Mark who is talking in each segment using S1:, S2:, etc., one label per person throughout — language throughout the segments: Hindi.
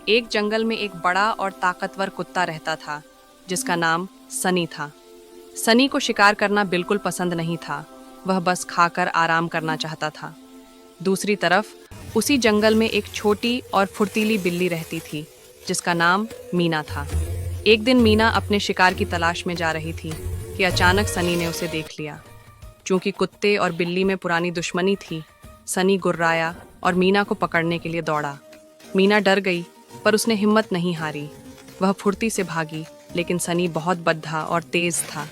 S1: एक जंगल में एक बड़ा और ताकतवर कुत्ता रहता था जिसका नाम सनी था। सनी को शिकार करना बिल्कुल पसंद नहीं था। वह बस खाकर आराम करना चाहता था। दूसरी तरफ उसी जंगल में एक छोटी और फुर्तीली बिल्ली रहती थी जिसका नाम मीना था। एक दिन मीना अपने शिकार की तलाश में जा रही थी कि अचानक सनी ने उसे देख लिया। चूंकि कुत्ते और बिल्ली में पुरानी दुश्मनी थी, सनी गुर्राया और मीना को पकड़ने के लिए दौड़ा। मीना डर गई, पर उसने हिम्मत नहीं हारी। वह फुर्ती से भागी, लेकिन सनी बहुत बद्धा और तेज था।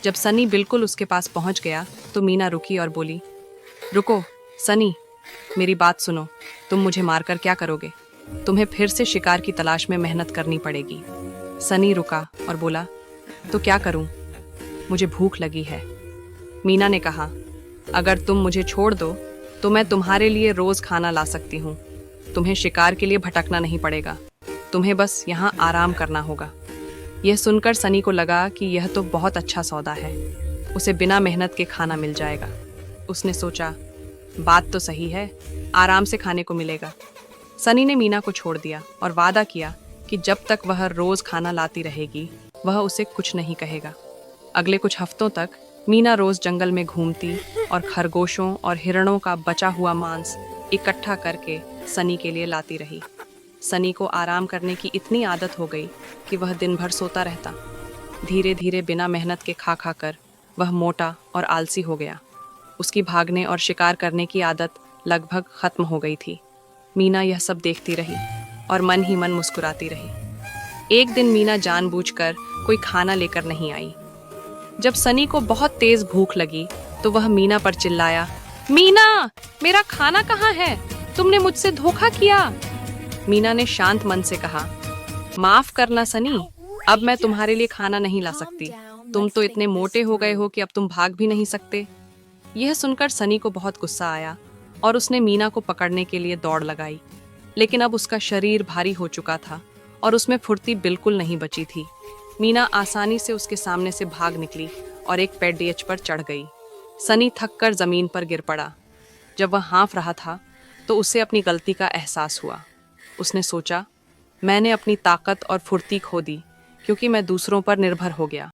S1: जब सनी बिल्कुल उसके पास पहुंच गया तो मीना रुकी और बोली, रुको सनी, मेरी बात सुनो। तुम मुझे मारकर क्या करोगे? तुम्हें फिर से शिकार की तलाश में मेहनत करनी पड़ेगी। सनी रुका और बोला, तो क्या करूं? मुझे भूख लगी है। मीना ने कहा, अगर तुम मुझे छोड़ दो तो मैं तुम्हारे लिए रोज खाना ला सकती हूँ। तुम्हें शिकार के लिए भटकना नहीं पड़ेगा। तुम्हें बस यहाँ आराम करना होगा। यह सुनकर सनी को लगा कि यह तो बहुत अच्छा सौदा है। उसे बिना मेहनत के खाना मिल जाएगा। उसने सोचा, बात तो सही है, आराम से खाने को मिलेगा। सनी ने मीना को छोड़ दिया और वादा किया कि जब तक वह रोज खाना लाती रहेगी वह उसे कुछ नहीं कहेगा। अगले कुछ हफ्तों तक मीना रोज जंगल में घूमती और खरगोशों और हिरणों का बचा हुआ मांस इकट्ठा करके सनी के लिए लाती रही। सनी को आराम करने की इतनी आदत हो गई कि वह दिन भर सोता रहता। धीरे धीरे बिना मेहनत के खा खा कर वह मोटा और आलसी हो गया। उसकी भागने और शिकार करने की आदत लगभग खत्म हो गई थी। मीना यह सब देखती रही और मन ही मन मुस्कुराती रही। एक दिन मीना जानबूझकर कोई खाना लेकर नहीं आई। जब सनी को बहुत तेज भूख लगी तो वह मीना पर चिल्लाया, मीना, मेरा खाना कहाँ है? तुमने मुझसे धोखा किया। मीना ने शांत मन से कहा, माफ करना सनी, अब मैं तुम्हारे लिए खाना नहीं ला सकती। तुम तो इतने मोटे हो गए हो कि अब तुम भाग भी नहीं सकते। यह सुनकर सनी को बहुत गुस्सा आया और उसने मीना को पकड़ने के लिए दौड़ लगाई। लेकिन अब उसका शरीर भारी हो चुका था और उसमें फुर्ती बिल्कुल नहीं बची थी। मीना आसानी से उसके सामने से भाग निकली और एक पेड़ पर चढ़ गई। सनी थककर जमीन पर गिर पड़ा। जब वह हाँफ रहा था तो उसे अपनी गलती का एहसास हुआ। उसने सोचा, मैंने अपनी ताकत और फुर्ती खो दी क्योंकि मैं दूसरों पर निर्भर हो गया।